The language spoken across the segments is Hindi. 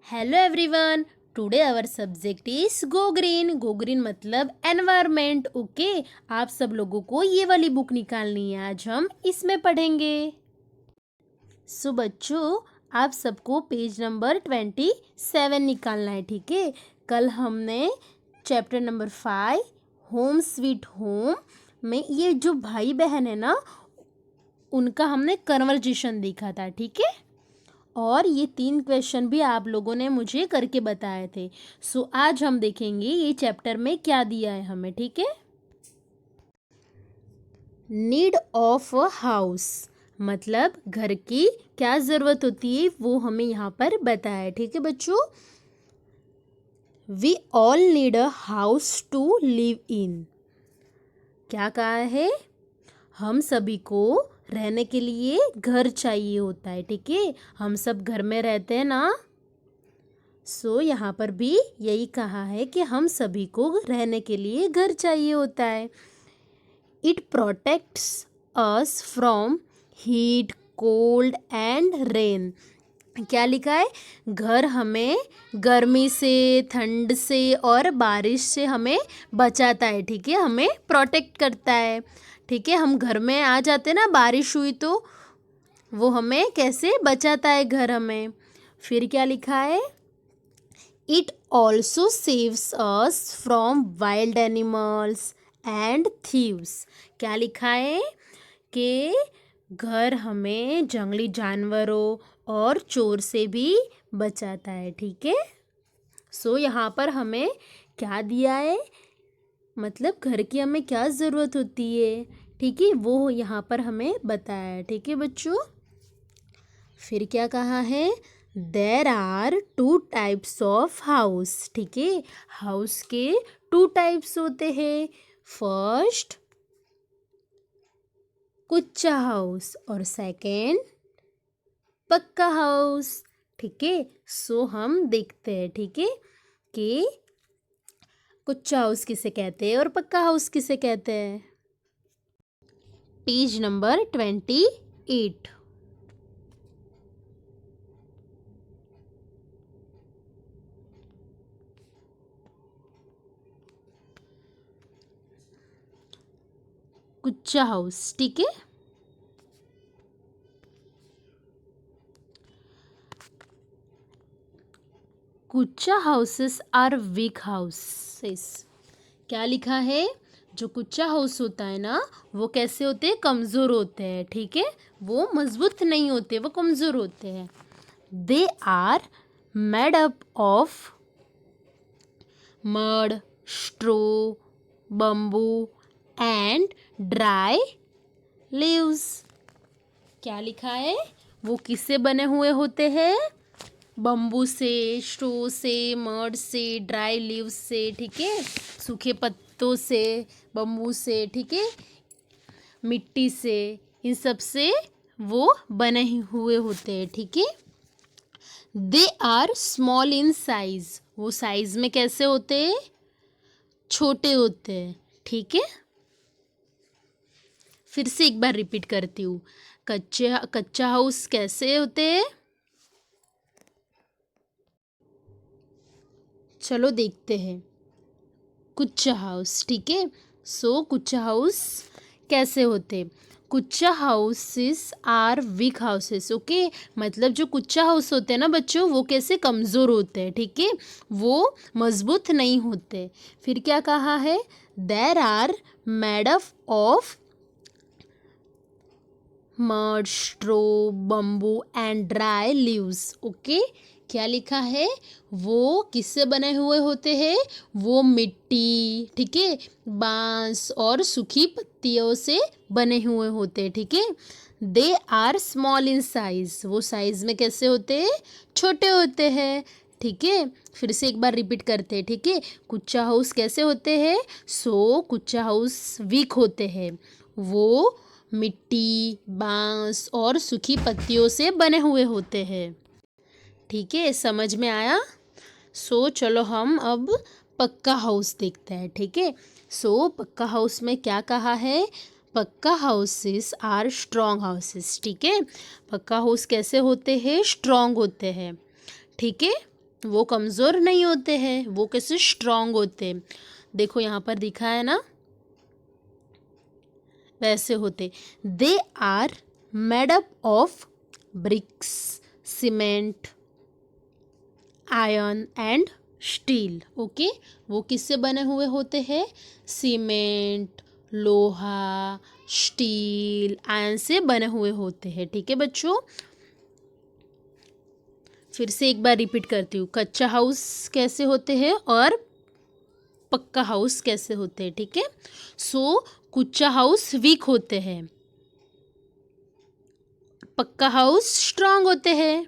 Hello everyone. Today our subject is go green. Go green मतलब एनवायरनमेंट। ओके, आप सब लोगों को ये वाली बुक निकालनी है। आज हम इसमें पढ़ेंगे। सो बच्चों, आप सबको पेज नंबर 27 निकालना है। ठीक है, कल हमने chapter number 5 home sweet home में ये जो भाई बहन है ना, उनका हमने कन्वर्जेशन देखा था। ठीक है, और ये 3 क्वेश्चन भी आप लोगों ने मुझे करके बताए थे। सो आज हम देखेंगे ये चैप्टर में क्या दिया है हमें। ठीक है, नीड ऑफ अ हाउस मतलब घर की क्या ज़रूरत होती है वो हमें यहाँ पर बताया है। ठीक है बच्चों, we all need a house to live in. क्या कहा है, हम सभी को रहने के लिए घर चाहिए होता है। ठीक है, हम सब घर में रहते हैं ना। सो यहाँ पर भी यही कहा है कि हम सभी को रहने के लिए घर चाहिए होता है। It protects us from heat, cold and rain. क्या लिखा है, घर हमें गर्मी से, ठंड से और बारिश से हमें बचाता है। ठीक है, हमें प्रोटेक्ट करता है। ठीक है, हम घर में आ जाते ना, बारिश हुई तो वो हमें कैसे बचाता है घर हमें। फिर क्या लिखा है, It also saves us from wild animals and thieves। क्या लिखा है कि घर हमें जंगली जानवरों और चोर से भी बचाता है। ठीक है, सो यहाँ पर हमें क्या दिया है, मतलब घर की हमें क्या ज़रूरत होती है। ठीक है, वो यहाँ पर हमें बताया है। ठीक है बच्चों, फिर क्या कहा है, there are 2 types of house. ठीक है, हाउस के 2 टाइप्स होते हैं। फर्स्ट कुच्चा हाउस और सेकेंड पक्का हाउस। ठीक है, सो हम देखते हैं। ठीक है, कि कुच्चा हाउस किसे कहते हैं और पक्का हाउस किसे कहते हैं। Page number 28। कुच्चा हाउस। ठीक है, कुच्चा हाउसेस आर वीक हाउसेस। क्या लिखा है, जो कुच्चा हाउस होता है ना, वो कैसे होते हैं, कमज़ोर होते हैं। ठीक है, वो मजबूत नहीं होते, वो कमज़ोर होते हैं। They are made up of mud, straw, bamboo and dry leaves. क्या लिखा है, वो किससे बने हुए होते हैं, बम्बू से, स्ट्रो से, मड से, ड्राई लीव्स से। ठीक है, सूखे पत्तों से, बम्बू से, ठीक है, मिट्टी से, इन सब से वो बने हुए होते हैं। ठीक है, they are small in size. वो साइज में कैसे होते हैं, छोटे होते हैं। ठीक है, फिर से एक बार रिपीट करती हूँ, कच्चा हाउस कैसे होते हैं, चलो देखते हैं। कुच्चा हाउस। ठीक है, सो कुच्चा हाउस कैसे होते, kutcha houses are weak houses. Okay, मतलब जो कुच्चा हाउस होते हैं ना बच्चों, वो कैसे कमज़ोर होते हैं। ठीक है, वो मजबूत नहीं होते। फिर क्या कहा है, there are made up of mud, straw, bamboo and dry leaves. Okay, क्या लिखा है, वो किससे बने हुए होते हैं, वो मिट्टी, ठीक है, बांस और सूखी पत्तियों से बने हुए होते हैं। ठीक है, they are small in size. वो साइज में कैसे होते हैं, छोटे होते हैं। ठीक है, फिर से एक बार रिपीट करते हैं। ठीक है, कुच्चा हाउस कैसे होते हैं, सो कुच्चा हाउस वीक होते हैं, वो मिट्टी, बांस और सूखी पत्तियों से बने हुए होते हैं। ठीक है, समझ में आया। सो चलो हम अब पक्का हाउस देखते हैं। ठीक है, सो पक्का हाउस में क्या कहा है, पक्का हाउसेस आर स्ट्रॉन्ग हाउसेस। ठीक है, पक्का हाउस कैसे होते हैं, स्ट्रॉन्ग होते हैं। ठीक है, वो कमज़ोर नहीं होते हैं, वो कैसे स्ट्रांग होते हैं। देखो यहाँ पर दिखा है ना, वैसे होते। They are made up of bricks, cement, iron and steel. Okay, वो किससे बने हुए होते हैं? सीमेंट, लोहा, स्टील, आयरन से बने हुए होते हैं। ठीक है बच्चों, फिर से एक बार रिपीट करती हूँ। कच्चा हाउस कैसे होते हैं और पक्का हाउस कैसे होते हैं। ठीक है, सो कच्चा हाउस वीक होते हैं, पक्का हाउस स्ट्रांग होते हैं।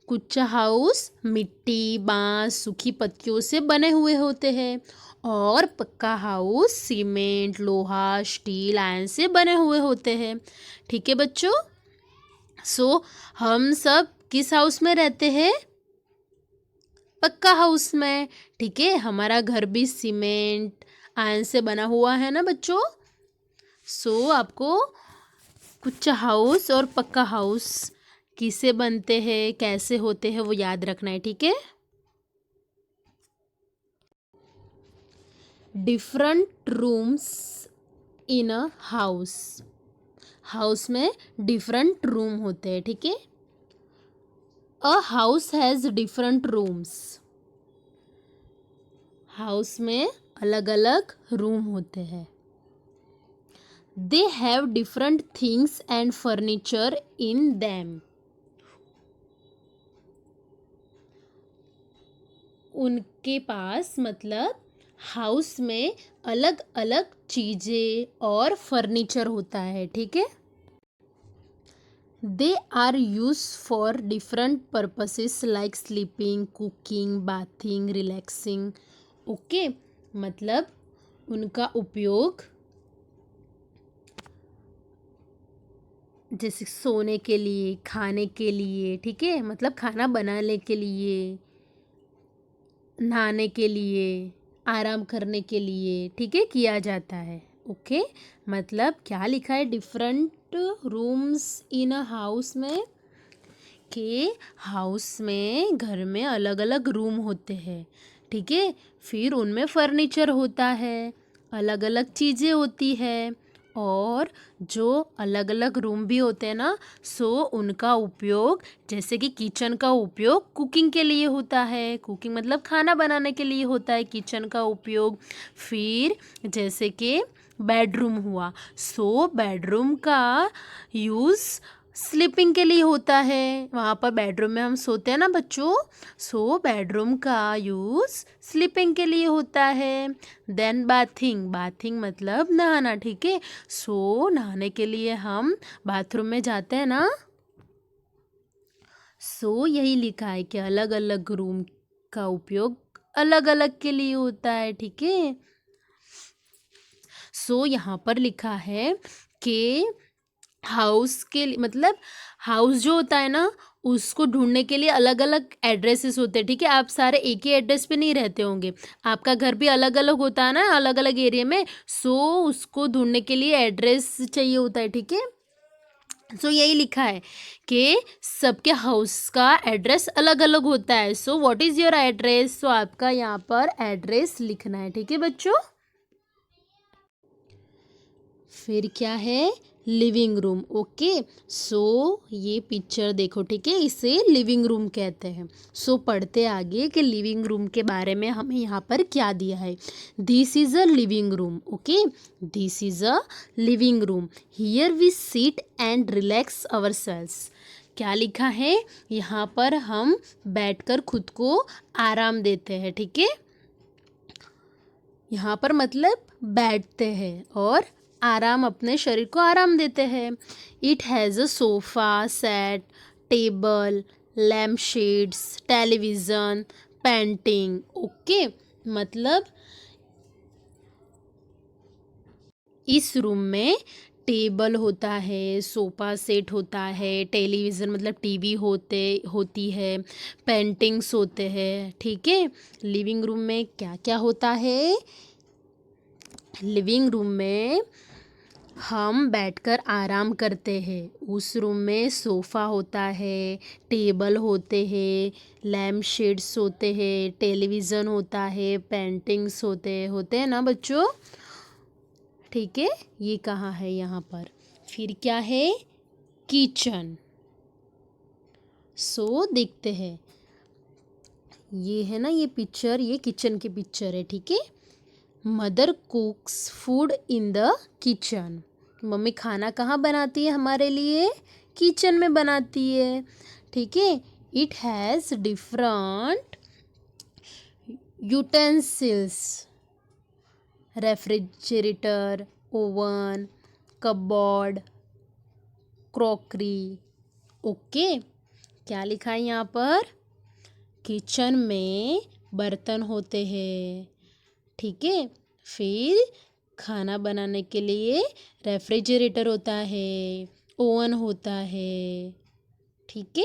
कच्चा हाउस मिट्टी, बांस, सूखी पत्तियों से बने हुए होते हैं और पक्का हाउस सीमेंट, लोहा, स्टील, आयरन से बने हुए होते हैं। ठीक है बच्चों, सो हम सब किस हाउस में रहते हैं? पक्का हाउस में। ठीक है, हमारा घर भी सीमेंट, आयरन से बना हुआ है ना बच्चों। सो आपको कच्चा हाउस और पक्का हाउस किससे बनते हैं, कैसे होते हैं, वो याद रखना है। ठीक है, different rooms in a house. House में डिफरेंट रूम होते हैं। ठीक है, a house has different rooms. House में अलग अलग रूम होते हैं। They have different things and furniture in them. उनके पास मतलब हाउस में अलग अलग चीज़ें और फर्नीचर होता है। ठीक है, they are use for different purposes like sleeping, cooking, bathing, relaxing. Okay, मतलब उनका उपयोग जैसे सोने के लिए, खाने के लिए, ठीक है, मतलब खाना बनाने के लिए, नहाने के लिए, आराम करने के लिए, ठीक है, किया जाता है। ओके, मतलब क्या लिखा है different rooms in a house में, कि हाउस में, घर में अलग अलग रूम होते हैं। ठीक है, फिर उनमें फर्नीचर होता है, अलग अलग चीज़ें होती है, और जो अलग अलग रूम भी होते हैं ना, सो उनका उपयोग जैसे कि किचन का उपयोग कुकिंग के लिए होता है। कुकिंग मतलब खाना बनाने के लिए होता है किचन का उपयोग। फिर जैसे कि बेडरूम हुआ, सो बेडरूम का यूज़ स्लीपिंग के लिए होता है। वहाँ पर बेडरूम में हम सोते हैं ना बच्चों, सो बेडरूम का यूज़ स्लीपिंग के लिए होता है। देन बाथिंग, बाथिंग मतलब नहाना। ठीक है, सो नहाने के लिए हम बाथरूम में जाते हैं ना। सो यही लिखा है कि अलग अलग रूम का उपयोग अलग अलग के लिए होता है। ठीक है, सो यहाँ पर लिखा है कि हाउस के लिए मतलब हाउस जो होता है ना, उसको ढूंढने के लिए अलग अलग एड्रेसेस होते हैं। ठीक है, आप सारे एक ही एड्रेस पे नहीं रहते होंगे, आपका घर भी अलग अलग होता है ना, अलग अलग एरिया में। सो उसको ढूंढने के लिए एड्रेस चाहिए होता है। ठीक है, सो यही लिखा है कि सबके हाउस का एड्रेस अलग अलग होता है। So what is your address, so आपका यहाँ पर एड्रेस लिखना है। ठीक है बच्चों, फिर क्या है, लिविंग रूम। ओके, सो ये पिक्चर देखो। ठीक है, इसे लिविंग रूम कहते हैं। सो पढ़ते आगे कि लिविंग रूम के बारे में हमें यहाँ पर क्या दिया है। This is a living room. Okay, this is a living room, here we sit and relax our selves. क्या लिखा है, यहाँ पर हम बैठकर खुद को आराम देते हैं। ठीक है, यहाँ पर मतलब बैठते हैं और आराम, अपने शरीर को आराम देते हैं। It has a sofa set, table, lamp shades, television, painting. Okay, मतलब इस रूम में टेबल होता है, सोफ़ा सेट होता है, टेलीविज़न मतलब टीवी होती है, पेंटिंग्स होते हैं। ठीक है, लिविंग रूम में क्या क्या होता है, लिविंग रूम में हम बैठकर आराम करते हैं। उस रूम में सोफ़ा होता है, टेबल होते हैं, लैम्प शेड्स होते हैं, टेलीविज़न होता है, पेंटिंग्स होते हैं ना बच्चों। ठीक है, ये कहाँ है यहाँ पर। फिर क्या है, किचन। सो देखते हैं, ये है ना, ये पिक्चर, ये किचन की पिक्चर है। ठीक है, mother कुक्स food in the kitchen. Mummy खाना कहाँ बनाती है हमारे लिए, किचन में बनाती है। ठीक है, it has different utensils, refrigerator, oven, cupboard, crockery. Okay, क्या लिखा है यहाँ पर, किचन में बर्तन होते हैं। ठीक है, फिर खाना बनाने के लिए रेफ्रिजरेटर होता है, ओवन होता है। ठीक है,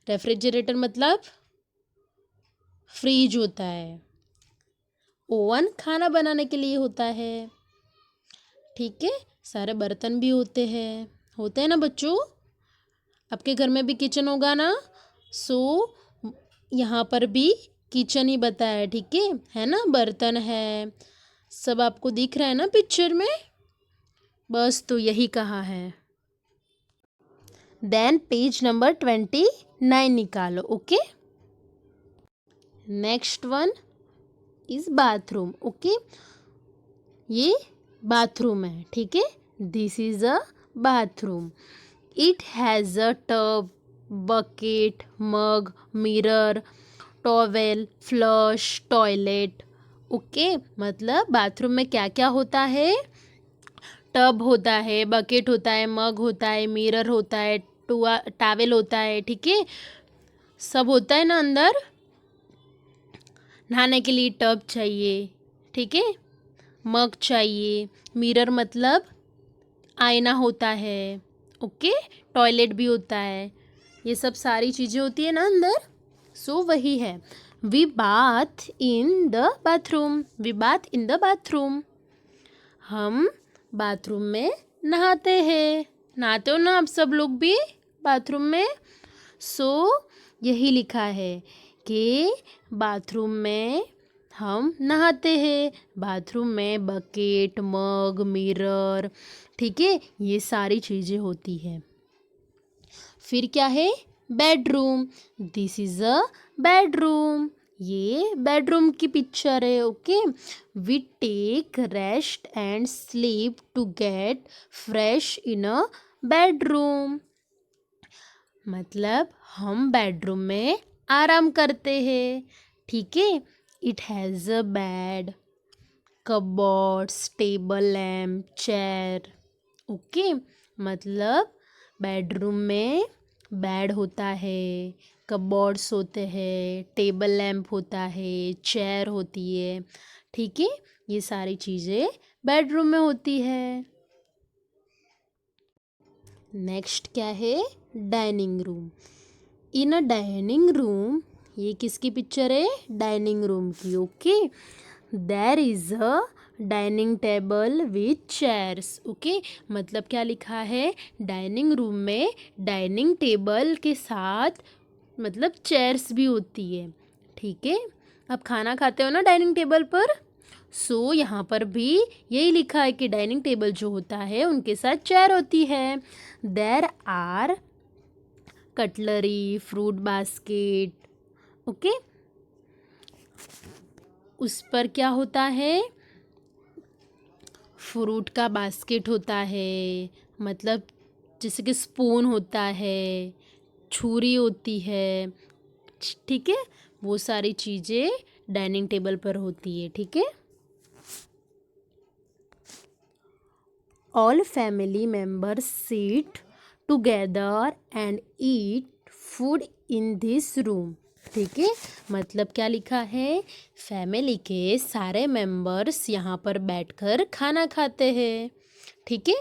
रेफ्रिजरेटर मतलब फ्रीज होता है, ओवन खाना बनाने के लिए होता है। ठीक है, सारे बर्तन भी होते हैं ना बच्चों। आपके घर में भी किचन होगा ना। सो यहाँ पर भी किचन ही बताया है। ठीक है ना, बर्तन है, सब आपको दिख रहा है ना पिक्चर में। बस तो यही कहा है। देन पेज नंबर 29 निकालो। Okay, next one is bathroom. Okay, ये बाथरूम है। ठीक है, this is a bathroom. It has a tub, bucket, mug, mirror, towel, flush, toilet. Okay, मतलब बाथरूम में क्या क्या होता है, टब होता है, बकेट होता है, मग होता है, मिरर होता है, टॉवेल होता है। ठीक है, सब होता है ना अंदर। नहाने के लिए टब चाहिए। ठीक है, मग चाहिए, मिरर मतलब आईना होता है। ओके, टॉयलेट भी होता है, ये सब सारी चीज़ें होती है ना अंदर। सो वही है, we bath in the bathroom, we bath in the bathroom. हम बाथरूम में नहाते हैं। नहाते हो ना आप सब लोग भी बाथरूम में। सो यही लिखा है कि बाथरूम में हम नहाते हैं। बाथरूम में बकेट, मग, मिरर, ठीक है, ये सारी चीज़ें होती है। फिर क्या है, bedroom. This is a bedroom, ये बेडरूम की पिक्चर है। Okay, we take rest and sleep to get fresh in a bedroom. मतलब हम बेडरूम में आराम करते हैं। ठीक है, it has a bed, cupboards, table lamp, chair. Okay, मतलब बेडरूम में बेड होता है, कबोर्ड्स होते हैं, टेबल लैम्प होता है, चेयर होती है। ठीक है, ये सारी चीज़ें बेडरूम में होती है। नेक्स्ट क्या है, dining room. In a dining room, ये किसकी पिक्चर है, डाइनिंग रूम की। Okay, there is a dining table with chairs. Okay, मतलब क्या लिखा है, डाइनिंग रूम में डाइनिंग टेबल के साथ मतलब चेयर्स भी होती है। ठीक है, आप खाना खाते हो ना डाइनिंग टेबल पर। सो यहाँ पर भी यही लिखा है कि डाइनिंग टेबल जो होता है उनके साथ चेयर होती है। There are cutlery, fruit basket. Okay, उस पर क्या होता है, फ्रूट का बास्केट होता है, मतलब जैसे कि स्पून होता है, छुरी होती है। ठीक है, वो सारी चीज़ें डाइनिंग टेबल पर होती है। ठीक है, all family members sit together and eat food in this room. ठीक है, मतलब क्या लिखा है, फैमिली के सारे मेंबर्स यहाँ पर बैठकर खाना खाते हैं। ठीक है,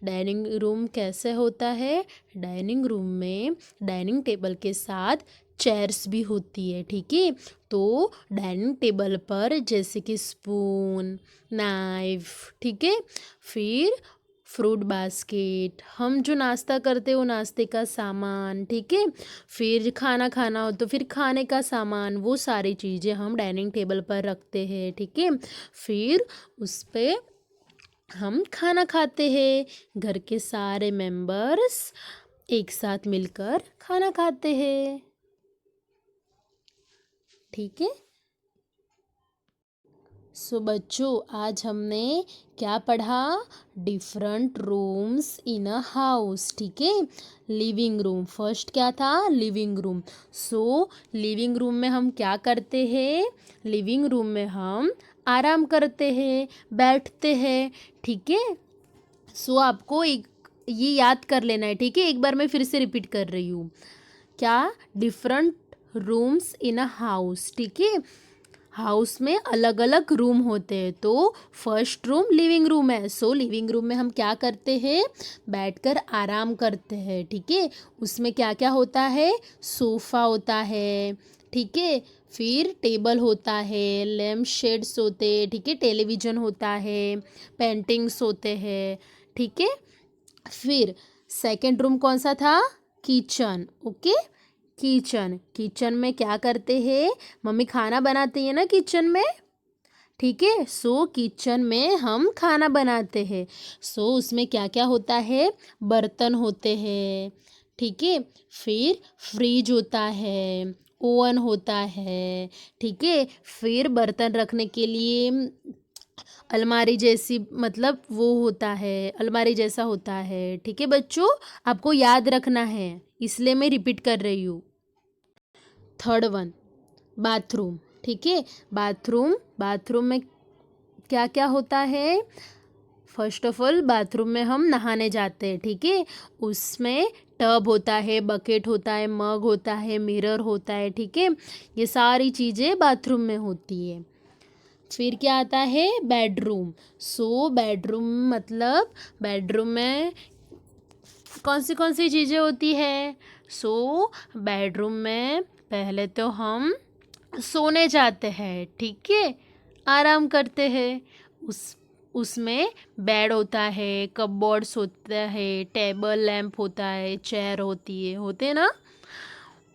डाइनिंग रूम कैसे होता है, डाइनिंग रूम में डाइनिंग टेबल के साथ चेयर्स भी होती है, ठीक है। तो डाइनिंग टेबल पर जैसे कि स्पून, नाइफ, ठीक है, फिर फ्रूट बास्केट, हम जो नाश्ता करते हैं वो नाश्ते का सामान, ठीक है, फिर खाना खाना हो तो फिर खाने का सामान, वो सारी चीज़ें हम डाइनिंग टेबल पर रखते हैं, ठीक है। फिर उस पे हम खाना खाते हैं, घर के सारे मेंबर्स एक साथ मिलकर खाना खाते हैं, ठीक है। सो बच्चों, आज हमने क्या पढ़ा? Different rooms in a house, ठीक है। लिविंग रूम, फर्स्ट क्या था? Living room. So living room में हम क्या करते हैं? लिविंग रूम में हम आराम करते हैं, बैठते हैं, ठीक है। सो आपको एक ये याद कर लेना है, ठीक है। एक बार मैं फिर से रिपीट कर रही हूँ। क्या? Different rooms in a house, ठीक है। हाउस में अलग अलग रूम होते हैं, तो फर्स्ट रूम लिविंग रूम है। सो लिविंग रूम में हम क्या करते हैं? बैठकर आराम करते हैं, ठीक है। उसमें क्या क्या होता है? सोफ़ा होता है, ठीक है, फिर टेबल होता है, लैम्प शेड्स होते हैं, ठीक है, टेलीविज़न होता है, पेंटिंग्स होते हैं, ठीक है। फिर सेकंड रूम कौन सा था? Kitchen, okay. किचन, किचन में क्या करते हैं? मम्मी खाना बनाती है ना किचन में, ठीक है। सो किचन में हम खाना बनाते हैं। सो उसमें क्या क्या होता है? बर्तन होते हैं, ठीक है, फिर फ्रिज होता है, ओवन होता है, ठीक है, फिर बर्तन रखने के लिए अलमारी जैसी, मतलब वो होता है, अलमारी जैसा होता है, ठीक है बच्चों। आपको याद रखना है, इसलिए मैं रिपीट कर रही हूँ। थर्ड वन, बाथरूम, ठीक है। बाथरूम, बाथरूम में क्या क्या होता है? फर्स्ट ऑफ ऑल बाथरूम में हम नहाने जाते हैं, ठीक है। उसमें टब होता है, बकेट होता है, मग होता है, मिरर होता है, ठीक है। ये सारी चीज़ें बाथरूम में होती है। फिर क्या आता है? बेडरूम। सो बेडरूम मतलब बेडरूम में कौन सी चीज़ें होती है? सो बेडरूम में पहले तो हम सोने जाते हैं, ठीक है, आराम करते हैं। उसमें बेड होता है, कपबोर्ड्स होता है, टेबल लैंप होता है, चेयर होती है, होते ना?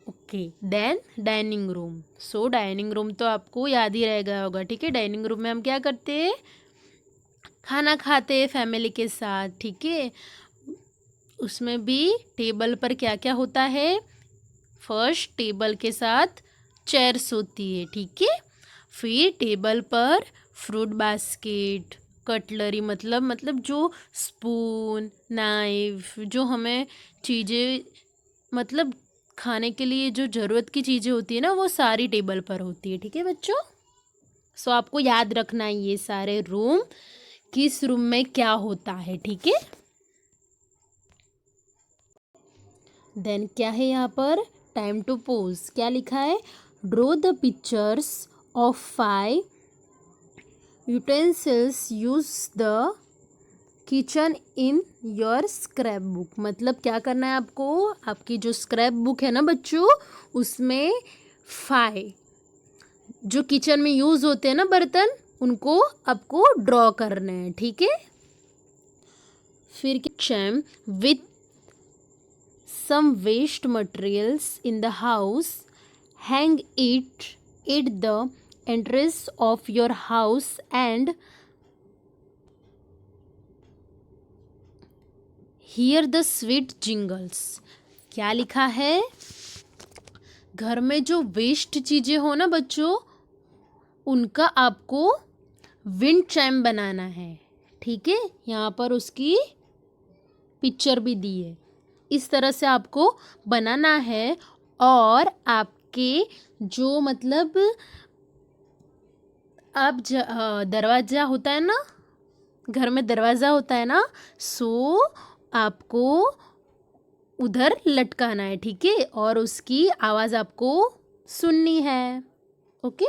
Okay. Then dining room. So dining room तो आपको याद ही रह गया होगा, ठीक है। डाइनिंग रूम में हम क्या करते हैं? खाना खाते हैं फैमिली के साथ, ठीक है। उसमें भी टेबल पर क्या क्या होता है? फर्स्ट टेबल के साथ चेयर्स होती है, ठीक है। फिर टेबल पर फ्रूट बास्केट, कटलरी, मतलब जो स्पून, नाइफ, जो हमें चीज़ें, मतलब खाने के लिए जो ज़रूरत की चीज़ें होती है ना, वो सारी टेबल पर होती है, ठीक है बच्चों। सो आपको याद रखना है ये सारे रूम, किस रूम में क्या होता है, ठीक है। देन क्या है यहाँ पर? Time to pause. क्या लिखा है? Draw the pictures of 5 utensils use the kitchen in your scrap book. मतलब क्या करना है आपको? आपकी जो स्क्रैप बुक है ना बच्चों, उसमें 5 जो किचन में यूज़ होते हैं ना बर्तन, उनको आपको ड्रॉ करना है, ठीक है। फिर kitchen with some waste materials in the house, hang it at the entrance of your house and hear the sweet jingles। क्या लिखा है? घर में जो वेस्ट चीज़ें हो ना बच्चों, उनका आपको विंड चाइम बनाना है, ठीक है। यहाँ पर उसकी पिक्चर भी दी है, इस तरह से आपको बनाना है। और आपके जो मतलब आप दरवाज़ा होता है ना, घर में दरवाज़ा होता है ना, सो आपको उधर लटकाना है, ठीक है, और उसकी आवाज़ आपको सुननी है, ओके।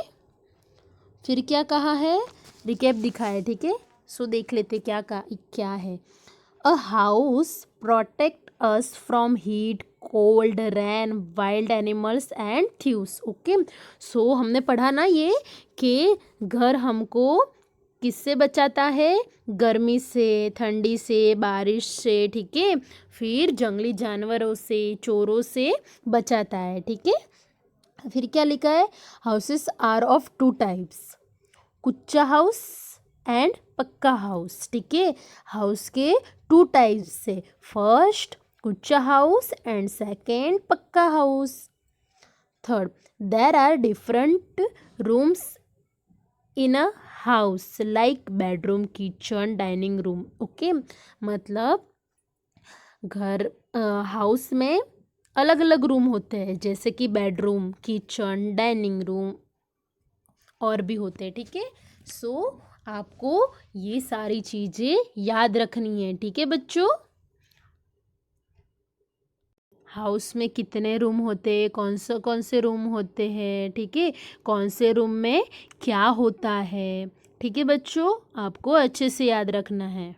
फिर क्या कहा है? रिकैप दिखा है, ठीक है। सो देख लेते क्या है। A house protect us from heat, cold, rain, wild animals and thieves. Okay, so हमने पढ़ा ना ये कि घर हमको किससे बचाता है? गर्मी से, ठंडी से, बारिश से, ठीक है। फिर जंगली जानवरों से, चोरों से बचाता है, ठीक है। फिर क्या लिखा है? Houses are of two types, kutcha house and pucca house, ठीक है। हाउस के टू टाइप्स से, first kutcha house and second pucca house. Third, there are different rooms in a house like bedroom, kitchen, dining room. Okay, मतलब घर हाउस में अलग अलग रूम होते हैं, जैसे कि बेडरूम, किचन, डाइनिंग रूम और भी होते हैं, ठीक है। सो आपको ये सारी चीज़ें याद रखनी है, ठीक है बच्चों। हाउस में कितने रूम होते हैं, कौन से रूम होते हैं, ठीक है। कौन से रूम में क्या होता है, ठीक है बच्चों, आपको अच्छे से याद रखना है।